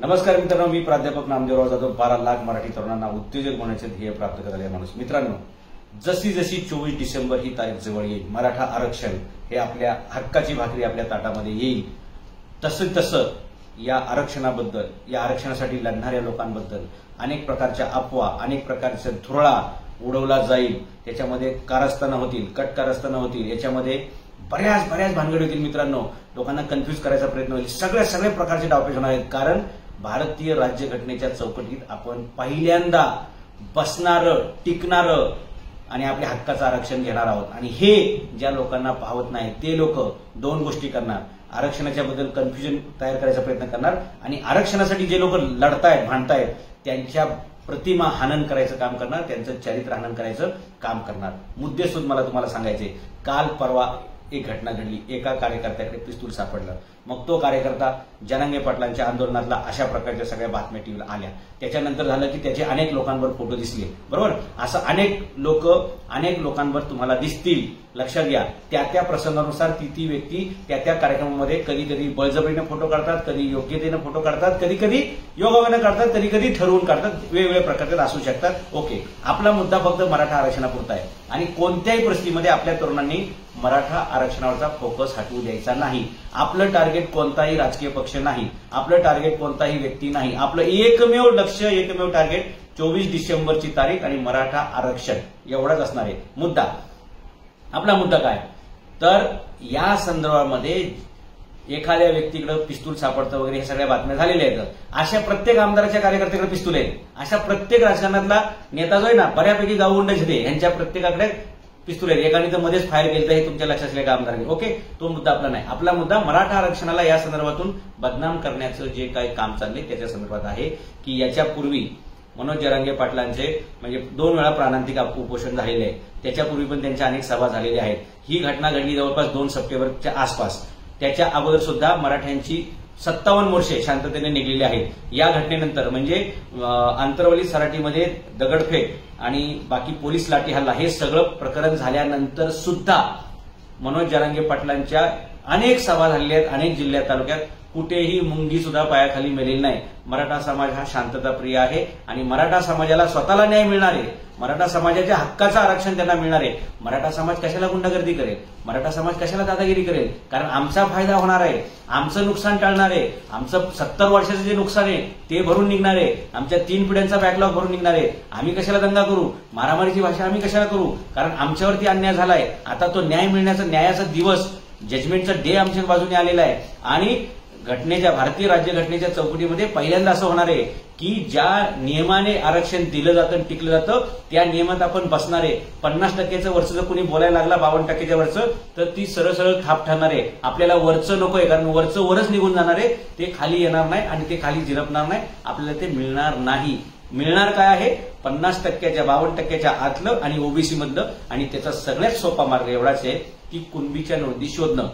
नमस्कार मित्रांनो, मी प्राध्यापक नामदेवराव जाधव 12 लाख मराठी तरुणांना उद्योजक बनण्याचे ध्येय प्राप्त करायला माणूस. मित्रांनो, जशी जशी 24 डिसेंबर ही तारीख जवळ येईल, मराठा आरक्षण हे आपल्या हक्काची भाकरी आपल्या ताटामध्ये येईल, तसं तसं या आरक्षणाबद्दल, या आरक्षणासाठी लढणाऱ्या लोकांबद्दल अनेक प्रकारच्या अफवा, अनेक प्रकारच्या धुरळा उडवला जाईल. त्याच्यामध्ये कारस्थानं होतील, कटकारस्थानं होतील, याच्यामध्ये बऱ्याच भानगडी होतील. मित्रांनो, लोकांना कन्फ्यूज करायचा प्रयत्न होईल. सगळ्या प्रकारचे डावपेच होणार आहेत. कारण भारतीय राज्यघटनेच्या चौकटीत आपण पहिल्यांदा बसणारं, टिकणारं आणि आपल्या हक्काचं आरक्षण घेणार आहोत. आणि हे ज्या लोकांना पाहत नाही ते लोक दोन गोष्टी करणार. आरक्षणाच्या बद्दल कन्फ्युजन तयार करायचा प्रयत्न करणार आणि आरक्षणासाठी जे लोक लढतायत, भांडतायत, त्यांच्या प्रतिमा हनन करायचं काम करणार, त्यांचं चरित्र हनन करायचं काम करणार. मुद्देसूद मला तुम्हाला सांगायचे, काल परवा एक घटना घडली. एका कार्यकर्त्याकडे पिस्तूल सापडलं. मग तो कार्यकर्ता जरांगे पाटलांच्या आंदोलनातला अशा प्रकारच्या सगळ्या बातम्या टीव्हीला आल्या. त्याच्यानंतर झालं की त्याचे अनेक लोकांवर फोटो दिसले. बरोबर, असं अनेक लोकांवर तुम्हाला दिसतील. लक्षात घ्या, त्या प्रसंगानुसार ती व्यक्ती त्या कार्यक्रमामध्ये कधी बळजबरीने फोटो काढतात, कधी योग्यतेने फोटो काढतात, कधी योगाने काढतात, कधी ठरवून काढतात. वेगवेगळ्या प्रकारचे असू शकतात. ओके, आपला मुद्दा फक्त मराठा आरक्षणापुरता आहे आणि कोणत्याही परिस्थितीमध्ये आपल्या तरुणांनी मराठा आरक्षणावरचा फोकस हटवू द्यायचा नाही. आपलं टार्गेट कोणताही राजकीय पक्ष नाही, आपलं टार्गेट कोणताही व्यक्ती नाही. आपलं एकमेव लक्ष्य, एकमेव टार्गेट 24 डिसेंबरची तारीख आणि मराठा आरक्षण एवढाच असणार आहे मुद्दा. आपला मुद्दा काय तर या संदर्भामध्ये एखाद्या व्यक्तीकडे पिस्तूल सापडतं वगैरे, हे सगळ्या बातम्या झालेल्या आहेत. अशा प्रत्येक आमदाराच्या कार्यकर्त्याकडे पिस्तूल आहे. अशा प्रत्येक राजकारणातला नेता जो आहे ना, बऱ्यापैकी गावगुंड जिथे यांच्या प्रत्येकाकडे पिस्तूल आहे. एकाने तर मध्येच फायर केलं, हे तुमच्या लक्षात असलेल्या आमदारांनी. ओके, तो मुद्दा आपला नाही. आपला मुद्दा मराठा आरक्षणाला या संदर्भातून बदनाम करण्याचं जे काही काम चाललंय त्याच्या संदर्भात आहे की याच्यापूर्वी मनोज जरांगे पाटलांचे म्हणजे 2 वेळा प्राणांतिक उपोषण झालेले आहे. त्याच्यापूर्वी पण त्यांच्या अनेक सभा झालेल्या आहेत. ही घटना घडली जवळपास 2 सप्टेंबरच्या आसपास. त्याच्या अगोदर सुद्धा मराठ्यांची 57 वर्षे शांततेने निघलेली आहेत. या घटनेनंतर म्हणजे आंतरवली सराटीमध्ये दगडफेक आणि बाकी पोलीस लाठी हल्ला, हे सगळं प्रकरण झाल्यानंतर सुद्धा मनोज जरांगे पाटलांच्या अनेक सभा झालेल्या आहेत. अनेक जिल्ह्यात, तालुक्यात कुठेही मुंगी सुद्धा पायाखाली मेलेली नाही. मराठा समाज हा शांतताप्रिय आहे आणि मराठा समाजाला स्वतःला न्याय मिळणार आहे. मराठा समाजाच्या हक्काचं आरक्षण त्यांना मिळणार आहे. मराठा समाज कशाला गुंडागर्दी करेल, मराठा समाज कशाला दादागिरी करेल? कारण आमचा फायदा होणार आहे, आमचं नुकसान टाळणार आहे, आमचं 70 वर्षाचं जे नुकसान आहे ते भरून निघणार आहे, आमच्या 3 पिढ्यांचा बॅकलॉग भरून निघणार आहे. आम्ही कशाला दंगा करू, मारामारीची भाषा आम्ही कशाला करू? कारण आमच्यावरती अन्याय झालाय. आता तो न्याय मिळण्याचा, न्यायाचा दिवस, जजमेंटचा डे आमच्या बाजूने आलेला आहे. आणि घटनेच्या, भारतीय राज्यघटनेच्या चौकटीमध्ये पहिल्यांदा असं होणार आहे की ज्या नियमाने आरक्षण दिलं जातं, टिकलं जातं, त्या नियमात आपण बसणार आहे. 50% वरचं जर कोणी बोलायला लागला, 52% वरचं, तर ती सरळ ठाप ठरणार आहे. आपल्याला वरचं नकोय, कारण वरचं वरच निघून जाणार आहे. ते खाली येणार नाही आणि ते खाली झिरपणार नाही. आपल्याला ते मिळणार नाही. मिळणार काय आहे? 50%, 52% आतलं आणि ओबीसी मधलं. आणि त्याचा सगळ्यात सोपा मार्ग एवढाच आहे की कुणबीच्या नोंदी शोधणं.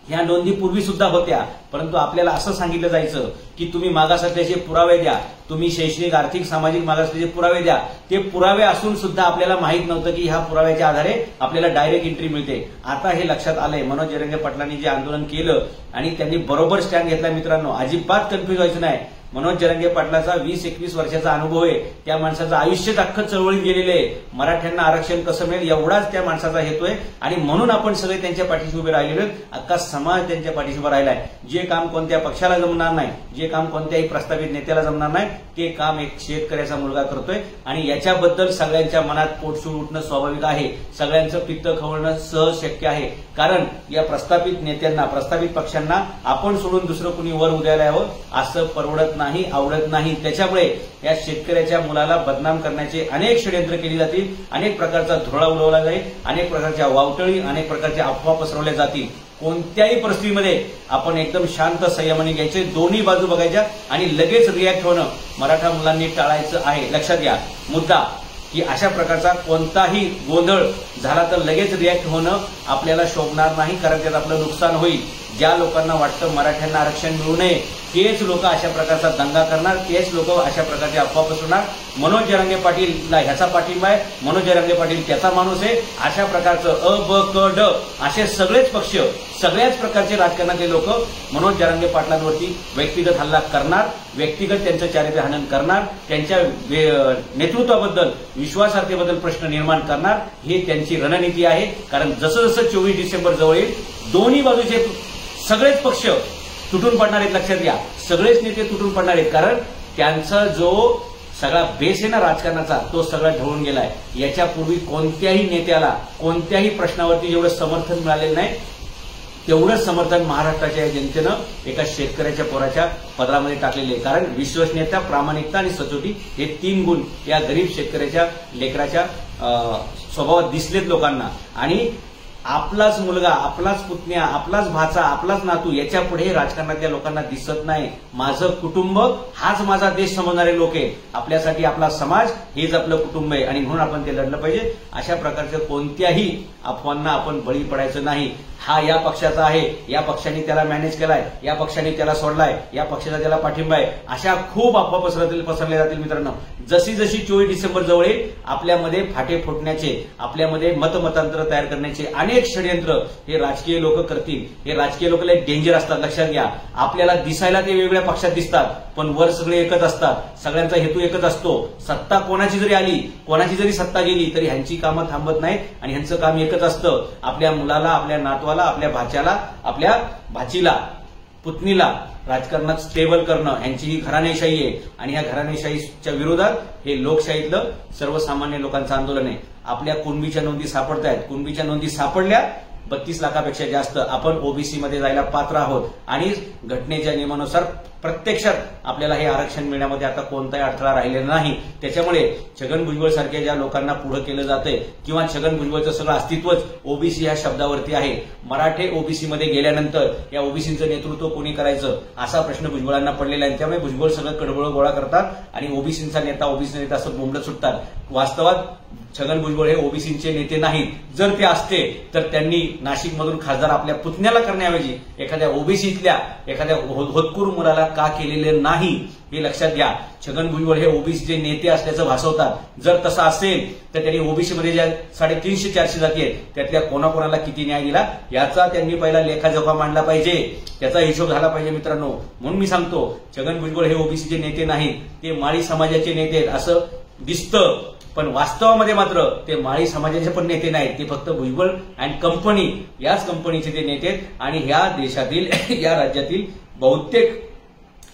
ह्या नोंदी पूर्वी सुद्धा होत्या, परंतु आपल्याला असं सांगितलं जायचं की तुम्ही मागासलेचे पुरावे द्या, तुम्ही शैक्षणिक, आर्थिक, सामाजिक मागासलेचे पुरावे द्या. ते पुरावे असून सुद्धा आपल्याला माहित नव्हतं की ह्या पुराव्याच्या आधारे आपल्याला डायरेक्ट एंट्री मिळते. आता हे लक्षात आलंय. मनोज जरांगे पाटलांनी जे आंदोलन केलं आणि त्यांनी बरोबर स्टँड घेतला. मित्रांनो, अजिबात कन्फ्युज व्हायचं नाही. मनोज जरांगे पाटलाचा 20-21 वर्षाचा अनुभव आहे. त्या माणसाचं आयुष्यात अख्खं चळवळीत गेलेलं आहे. मराठ्यांना आरक्षण कसं मिळेल एवढाच त्या माणसाचा हेतू आहे आणि म्हणून आपण सगळे त्यांच्या पाठीशी उभे राहिलेलो आहेत. अख्खा समाज त्यांच्या पाठीशी उभा राहिलाय. जे काम कोणत्या पक्षाला जमणार नाही, जे काम कोणत्याही प्रस्तावित नेत्याला जमणार नाही, ते काम एक शेतकऱ्याचा मुलगा करतोय. आणि याच्याबद्दल सगळ्यांच्या मनात पोटसूळ उठणं स्वाभाविक आहे. सगळ्यांचं पित्त खवळणं सहज शक्य आहे. कारण या प्रस्थापित नेत्यांना, प्रस्थापित पक्षांना आपण सोडून दुसरं कुणी वर उद्यायला हवं असं परवडत नाही, आवडत नाही. त्याच्यामुळे या शेतकऱ्याच्या मुलाला बदनाम करण्याचे अनेक षड्यंत्र केली जातील, अनेक प्रकारचा धुरळा उडवला जाईल, अनेक प्रकारच्या वावटळी, अनेक प्रकारच्या अफवा पसरवल्या जातील. कोणत्याही परिस्थितीमध्ये आपण एकदम शांत संयमाने घ्यायचे, दोन्ही बाजू बघायच्या आणि लगेच रिॲक्ट होणं मराठा मुलांनी टाळायचं आहे. लक्षात घ्या मुद्दा की अशा प्रकारचा कोणताही गोंधळ झाला तर लगेच रिॲक्ट होणं आपल्याला शोभणार नाही, कारण त्यात आपलं नुकसान होईल. ज्या लोकांना वाटतं मराठ्यांना आरक्षण मिळू नये तेच लोक अशा प्रकारचा दंगा करणार, तेच लोक अशा प्रकारचे अफवा पसरवणार. मनोज जरांगे पाटीलला ह्याचा पाठिंबा आहे, मनोज जरांगे पाटील त्याचा माणूस आहे, अशा प्रकारचं अ ब क ड असे सगळेच पक्ष, सगळ्याच प्रकारचे राजकारणातले लोक मनोज जरांगे पाटलांवरती व्यक्तिगत हल्ला करणार, व्यक्तिगत त्यांचं चारित्र्यहनन करणार, त्यांच्या नेतृत्वाबद्दल विश्वासार्हतेबद्दल प्रश्न निर्माण करणार. ही त्यांची रणनीती आहे. कारण जसं जसं 24 डिसेंबर जवळ येईल दोन्ही बाजूचे सगळेच पक्ष तुटून पडणार आहेत. लक्षात घ्या, सगळेच नेते तुटून पडणार आहेत. कारण त्यांचा जो सगळा बेस आहे ना राजकारणाचा तो सगळा ढळून गेलाय. याच्यापूर्वी कोणत्याही नेत्याला कोणत्याही प्रश्नावरती जेवढं समर्थन मिळालेलं नाही तेवढंच समर्थन महाराष्ट्राच्या जनतेनं एका शेतकऱ्याच्या पोराच्या पदरामध्ये टाकलेले आहे. कारण विश्वसनीयता, प्रामाणिकता आणि सचोटी हे 3 गुण या गरीब शेतकऱ्याच्या लेकराच्या स्वभावात दिसलेत लोकांना. आणि आपलाच मुलगा, आपलाच पुतण्या, आपलाच भाचा, आपलाच नातू याच्या पुढे राजकारणातल्या लोकांना दिसत नाही. माझं कुटुंब हाच माझा देश समजणारे लोक आहे. आपल्यासाठी आपला समाज हेच आपलं कुटुंब आहे आणि म्हणून आपण ते लढलं पाहिजे. अशा प्रकारच्या कोणत्याही अफवांना आपण बळी पडायचं नाही. हा या पक्षाचा आहे, या पक्षाने त्याला मॅनेज केलाय, या पक्षाने त्याला सोडलाय, या पक्षाचा त्याला पाठिंबा आहे, अशा खूप अफवा पसरल्या जातील मित्रांनो. जशी जशी 24 डिसेंबर जवळ येईल आपल्यामध्ये फाटे फुटण्याचे, आपल्यामध्ये मतमतांतर तयार करण्याचे अनेक षडयंत्र हे राजकीय लोक करतील. हे राजकीय लोक लय डेंजर असतात. लक्षात घ्या, आपल्याला दिसायला ते वेगवेगळ्या पक्षात दिसतात पण वर सगळे एकच असतात. सगळ्यांचा हेतू एकच असतो. सत्ता कोणाची जरी आली, कोणाची जरी सत्ता गेली तरी ह्यांची कामं थांबत नाहीत आणि ह्यांचं काम एकच असतं, आपल्या मुलाला, आपल्या नातवाला, आपल्या भाच्याला, आपल्या भाचीला, पुतणीला राजकारणात स्टेबल करणं. ह्यांची ही घराणेशाही आहे आणि ह्या घराणेशाहीच्या विरोधात हे लोकशाहीतलं सर्वसामान्य लोकांचं आंदोलन आहे. आपल्या कुणबीच्या नोंदी सापडत आहेत. कुणबीच्या नोंदी सापडल्या 32 लाखापेक्षा जास्त. आपण ओबीसी मध्ये जायला पात्र आहोत आणि घटनेच्या नियमानुसार प्रत्यक्षात आपल्याला हे आरक्षण मिळण्यामध्ये आता कोणताही अडथळा राहिलेला नाही. त्याच्यामुळे छगन भुजबळ सारख्या ज्या लोकांना पुढे केलं जातंय किंवा छगन भुजबळचं सगळं अस्तित्वच ओबीसी ह्या शब्दावरती आहे. मराठे ओबीसी मध्ये गेल्यानंतर या ओबीसीचं नेतृत्व कोणी करायचं असा प्रश्न भुजबळांना पडलेला आहे. त्यामुळे भुजबळ सगळं कडबळ गोळा करतात आणि ओबीसीचा नेता ओबीसी नेता असं बोंबलत सुटतात. वास्तवात छगन भुजबळ हे ओबीसीचे नेते नाहीत. जर ते असते तर त्यांनी नाशिकमधून खासदार आपल्या पुतण्याला करण्याऐवजी एखाद्या ओबीसीतल्या एखाद्या होतकरू मुलाला का केलेले नाही हे लक्षात घ्या. छगन भुजबळ हे ओबीसीचे नेते असल्याचं भासवतात. जर तसं असेल तर त्यांनी ओबीसीमध्ये ज्या 350-400 जाती आहेत त्यातल्या कोणाकोणाला किती न्याय दिला याचा त्यांनी पहिला लेखाजोखा मांडला पाहिजे, त्याचा हिशोब झाला पाहिजे मित्रांनो. म्हणून मी सांगतो छगन भुजबळ हे ओबीसीचे नेते नाहीत, ते माळी समाजाचे नेते आहेत असं दिसतं पण वास्तवामध्ये मात्र ते माळी समाजाचे पण नेते नाहीत. ते फक्त भुजबळ अँड कंपनी याच कंपनीचे ते नेते आहेत आणि ह्या देशातील या राज्यातील बहुतेक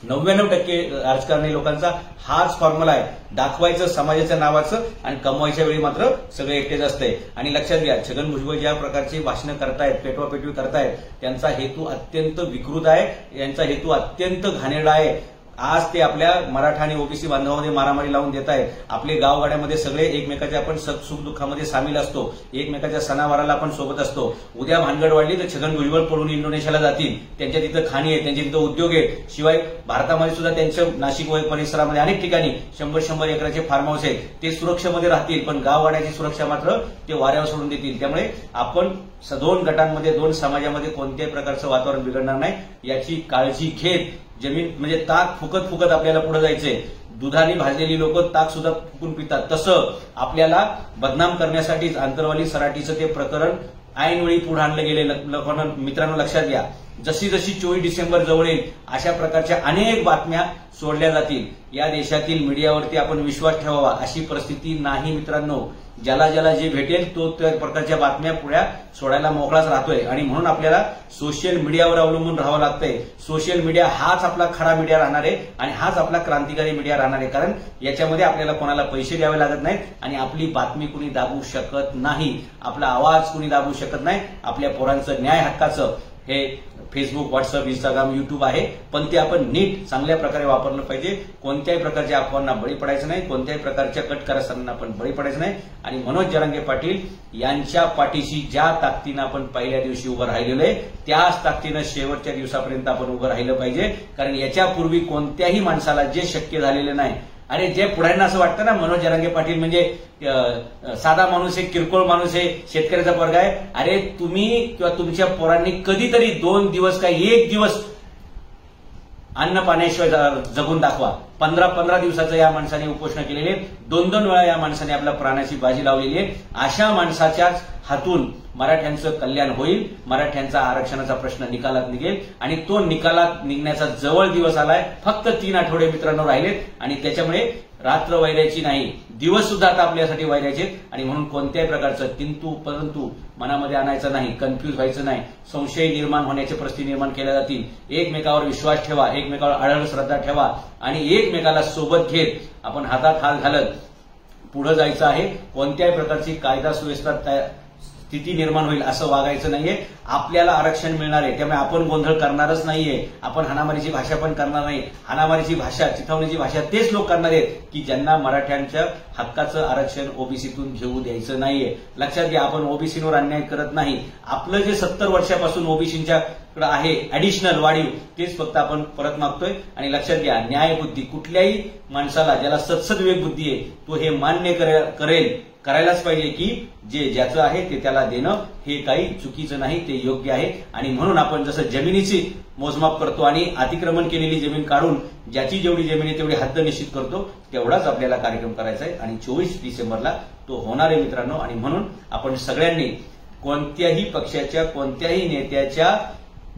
99% राजकारणी लोकांचा हाच फॉर्म्युला आहे. दाखवायचं समाजाच्या नावाचं आणि कमवायच्या वेळी मात्र सगळे एकटेच असते. आणि लक्षात घ्या, छगन भुजबळ ज्या प्रकारची भाषणं करतायत, पेटवापेटवी करतायत त्यांचा हेतू अत्यंत विकृत आहे, यांचा हेतू अत्यंत घाणेरडा आहे. आज ते आपल्या मराठा आणि ओबीसी बांधवांमध्ये मारामारी लावून देत आहेत. आपले गावगाड्यामध्ये सगळे एकमेकाच्या आपण सुखदुःखामध्ये सामील असतो, एकमेकाच्या सणावाराला आपण सोबत असतो. उद्या भानगड वाढली तर छगन भुजबळ पळून इंडोनेशियाला जातील. त्यांच्या तिथं खाणी आहे, त्यांच्या तिथं उद्योग आहे. शिवाय भारतामध्ये सुद्धा त्यांच्या नाशिक परिसरामध्ये अनेक ठिकाणी 100-100 एकराचे फार्म हाऊस आहेत. ते सुरक्षेमध्ये राहतील पण गावगाड्याची सुरक्षा मात्र ते वाऱ्यावर सोडून देतील. त्यामुळे आपण 2 गटांमध्ये 2 समाजामध्ये कोणत्याही प्रकारचं वातावरण बिघडणार नाही याची काळजी घेत जमीन म्हणजे ताक फुकत फुकत आपल्याला पुढे जायचंय. दुधाने भाजलेली लोक ताक सुद्धा फुकून पितात. तसं आपल्याला बदनाम करण्यासाठीच आंतरवाली सराटीचं ते प्रकरण ऐनवेळी पुढे आणलं गेलेलं. मित्रांनो लक्षात घ्या, जशी जशी 24 डिसेंबर जवळ येईल अशा प्रकारच्या अनेक बातम्या सोडल्या जातील. या देशातील मीडियावरती आपण विश्वास ठेवावा अशी परिस्थिती नाही मित्रांनो. ज्याला ज्याला जे भेटेल तो त्या प्रकारच्या बातम्या पुढ्या सोडायला मोकळाच राहतोय आणि म्हणून आपल्याला सोशल मीडियावर अवलंबून राहावं लागतंय. सोशल मीडिया हाच आपला खरा मीडिया राहणार आहे आणि हाच आपला क्रांतिकारी मीडिया राहणार आहे. कारण याच्यामध्ये आपल्याला कोणाला पैसे द्यावे लागत नाहीत आणि आपली बातमी कुणी दाबू शकत नाही, आपला आवाज कुणी दाबू शकत नाही. आपल्या पोरांचं न्याय हक्काचं हे फेसबुक, व्हॉट्सअप, इंस्टाग्राम, युट्यूब आहे पण ते आपण नीट चांगल्या प्रकारे वापरलं पाहिजे. कोणत्याही प्रकारच्या अफवांना बळी पडायचं नाही, कोणत्याही प्रकारच्या कटकारस्थानांना आपण बळी पडायचं नाही. आणि मनोज जरांगे पाटील यांच्या पाठीशी ज्या ताकदीनं आपण पहिल्या दिवशी उभं राहिलेलो आहे त्याच ताकदीनं शेवटच्या दिवसापर्यंत आपण उभं राहिलं पाहिजे. कारण याच्यापूर्वी कोणत्याही माणसाला जे शक्य झालेलं नाही अरे जे पुढाऱ्यांना असं वाटतं ना मनोज जरांगे पाटील म्हणजे साधा माणूस आहे, किरकोळ माणूस आहे, शेतकऱ्याचा वर्ग आहे. अरे तुम्ही किंवा तुमच्या पोरांनी कधीतरी 2 दिवस काय 1 दिवस अन्न पाण्याशिवाय जगून दाखवा. 15 दिवसाचं या माणसाने उपोषण केलेले, 2 वेळा या माणसाने आपल्या प्राणाची बाजी लावलेली आहे. अशा माणसाच्याच हातून मराठ्यांचं कल्याण होईल, मराठ्यांचा आरक्षणाचा प्रश्न निकालात निघेल आणि तो निकालात निघण्याचा जवळ दिवस आलाय. फक्त 3 आठवडे मित्रांनो राहिलेत आणि त्याच्यामुळे रात्र वैरायची नाही, दिवस सुद्धा आता आपल्यासाठी वैरायचे आणि म्हणून कोणत्याही प्रकारचं किंतु परंतु मनामध्ये आणायचं नाही, कन्फ्यूज व्हायचं नाही, संशय निर्माण होण्याची परिस्थिती निर्माण केल्या जातील. एकमेकावर विश्वास ठेवा, एकमेकावर अढळ श्रद्धा ठेवा आणि एकमेकाला सोबत घेत आपण हातात हात घालत पुढे जायचं आहे. कोणत्याही प्रकारची कायदा सुव्यवस्था स्थिती निर्माण होईल असं वागायचं नाहीये. आपल्याला आरक्षण मिळणार आहे त्यामुळे आपण गोंधळ करणारच नाहीये. आपण हाणामारीची भाषा पण करणार नाही. हाणामारीची भाषा, चिथावणीची भाषा तेच लोक करणार आहेत की ज्यांना मराठ्यांच्या हक्काचं आरक्षण ओबीसीतून घेऊ द्यायचं नाहीये. लक्षात घ्या, आपण ओबीसीवर अन्याय करत नाही. आपलं जे 70 वर्षापासून ओबीसींच्याकडे आहे ऍडिशनल वाढीव तेच फक्त आपण परत मागतोय. आणि लक्षात घ्या, न्यायबुद्धी कुठल्याही माणसाला ज्याला सत्सद्विवेक बुद्धी आहे तो हे मान्य करेल, करायलाच पाहिजे की जे ज्याचं आहे ते त्याला देणं हे काही चुकीचं नाही, ते योग्य आहे. आणि म्हणून आपण जसं जमिनीची मोजमाप करतो आणि अतिक्रमण केलेली जमीन काढून ज्याची जेवढी जमीन आहे तेवढी हद्द निश्चित करतो, तेवढाच आपल्याला कार्यक्रम करायचा आहे आणि 24 डिसेंबरला तो होणार आहे मित्रांनो. आणि म्हणून आपण सगळ्यांनी कोणत्याही पक्षाच्या, कोणत्याही नेत्याच्या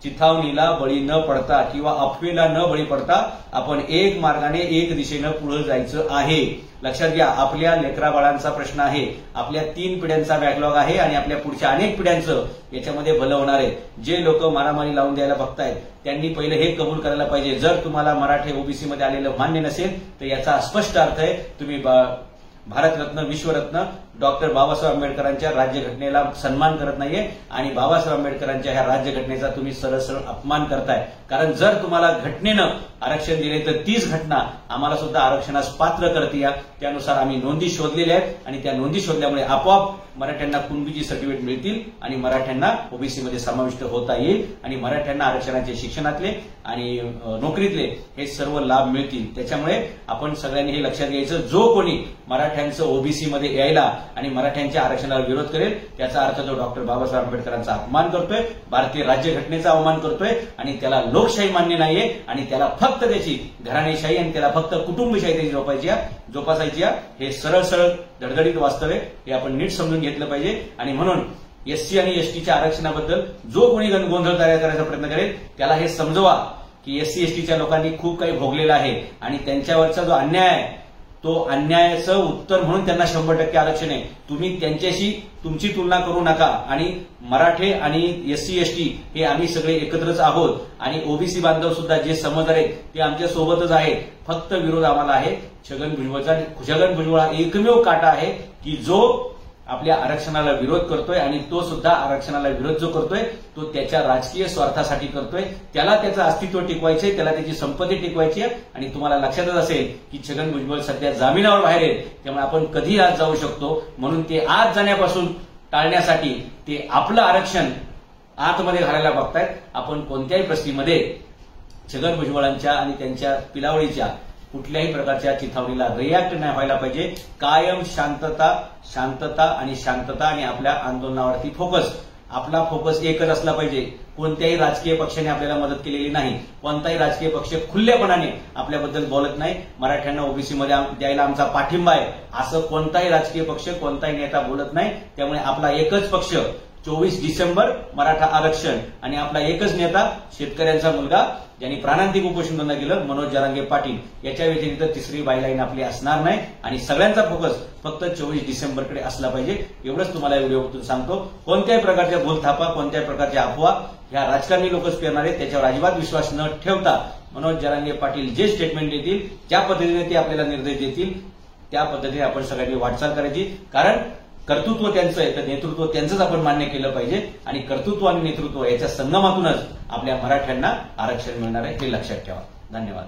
चिथावणीला बळी न पडता किंवा अफवेला न बळी पडता आपण एक मार्गाने, एक दिशेनं पुढे जायचं आहे. लक्षात घ्या, आपल्या लेकराबाळांचा प्रश्न आहे, आपल्या 3 पिढ्यांचा बॅकलॉग आहे आणि आपल्या पुढच्या अनेक पिढ्यांचं याच्यामध्ये भलं होणार आहे. जे लोक मारामारी लावून द्यायला बघतायत त्यांनी पहिले हे कबूल करायला पाहिजे, जर तुम्हाला मराठे ओबीसीमध्ये आलेलं मान्य नसेल तर याचा स्पष्ट अर्थ आहे तुम्ही भारतरत्न, विश्वरत्न डॉक्टर बाबासाहेब आंबेडकरांच्या राज्यघटनेला सन्मान करत नाहीये आणि बाबासाहेब आंबेडकरांच्या ह्या राज्यघटनेचा तुम्ही सरळ सरळ अपमान करताय. कारण जर तुम्हाला घटनेनं आरक्षण दिले तर तीच घटना आम्हाला सुद्धा आरक्षणास पात्र करते. त्यानुसार आम्ही नोंदी शोधलेल्या आहेत आणि त्या नोंदी शोधल्यामुळे आपोआप मराठ्यांना कुणबीची सर्टिफिकेट मिळतील आणि मराठ्यांना ओबीसीमध्ये समाविष्ट होता येईल आणि मराठ्यांना आरक्षणाचे शिक्षणातले आणि नोकरीतले हे सर्व लाभ मिळतील. त्याच्यामुळे आपण सगळ्यांनी हे लक्षात घ्यायचं, जो कोणी मराठ्यांचं ओबीसीमध्ये यायला आणि मराठ्यांच्या आरक्षणाला विरोध करेल त्याचा अर्थ तो डॉक्टर बाबासाहेब आंबेडकरांचा अपमान करतोय, भारतीय राज्यघटनेचा अवमान करतोय आणि त्याला लोकशाही मान्य नाहीये आणि त्याला फक्त त्याची घराणेशाही आणि त्याला फक्त कुटुंबशाही त्याची जोपासायची हे सरळ सरळ धडधडीत वास्तव आहे. हे आपण नीट समजून घेतलं पाहिजे. आणि म्हणून एससी आणि एसटीच्या आरक्षणाबद्दल जो कोणी गोंधळ तयार करायचा प्रयत्न करेल त्याला हे समजवा की एससी एसटीच्या लोकांनी खूप काही भोगलेलं आहे आणि त्यांच्यावरचा जो अन्याय आहे तो अन्यायाचं उत्तर म्हणून त्यांना 100% आरक्षण आहे. तुम्ही त्यांच्याशी तुमची तुलना करू नका. आणि मराठे आणि एससी एसटी हे आम्ही सगळे एकत्रच आहोत आणि ओबीसी बांधव सुद्धा जे समजदार आहेत ते आमच्या सोबतच आहेत. फक्त विरोध आम्हाला आहे छगन भुजबळचा. छगन भुजबळ हा एकमेव काटा आहे की जो आपल्या आरक्षणाला विरोध करतोय आणि तो सुद्धा आरक्षणाला विरोध जो करतोय तो त्याच्या राजकीय स्वार्थासाठी करतोय. त्याला त्याचं अस्तित्व टिकवायचंय, त्याला त्याची संपत्ती टिकवायची आहे. आणि तुम्हाला लक्षातच असेल की छगन भुजबळ सध्या जामिनावर बाहेर आहेत, त्यामुळे आपण कधी आज जाऊ शकतो. म्हणून ते आज जाण्यापासून टाळण्यासाठी ते आपलं आरक्षण आतमध्ये घालायला बघतायत. आपण कोणत्याही परिस्थितीमध्ये छगन भुजबळांच्या आणि त्यांच्या पिलावळीच्या कुठल्याही प्रकारच्या चिथावणीला रिॲक्ट नाही व्हायला पाहिजे. कायम शांतता आणि आपल्या आंदोलनावरती फोकस. आपला फोकस एकच असला पाहिजे. कोणत्याही राजकीय पक्षाने आपल्याला मदत केलेली नाही. कोणताही राजकीय पक्ष खुल्लेपणाने आपल्याबद्दल बोलत नाही. मराठ्यांना ओबीसीमध्ये द्यायला आमचा पाठिंबा आहे असं कोणताही राजकीय पक्ष, कोणताही नेता बोलत नाही. त्यामुळे आपला एकच पक्ष 24 डिसेंबर मराठा आरक्षण आणि आपला एकच नेता शेतकऱ्यांचा मुलगा ज्यांनी प्राणांतिक उपोषण बंद केलं मनोज जरांगे पाटील. याच्या व्यतिरिक्त तिसरी बायलाईन आपली असणार नाही आणि सगळ्यांचा फोकस फक्त 24 डिसेंबरकडे असला पाहिजे. एवढंच तुम्हाला व्हिडिओतून सांगतो. कोणत्याही प्रकारच्या भूलथापा, कोणत्याही प्रकारच्या अफवा ह्या राजकारणी लोकच पेरणार आहेत. त्याच्यावर अजिबात विश्वास न ठेवता मनोज जरांगे पाटील जे स्टेटमेंट देतील, ज्या पद्धतीने ते आपल्याला निर्देश देतील त्या पद्धतीने आपण सगळ्यांनी वाटचाल करायची. कारण कर्तृत्व त्यांचं आहे तर नेतृत्व त्यांचंच आपण मान्य केलं पाहिजे आणि कर्तृत्व आणि नेतृत्व याच्या संगमातूनच आपल्या मराठ्यांना आरक्षण मिळणार आहे हे लक्षात ठेवा. धन्यवाद.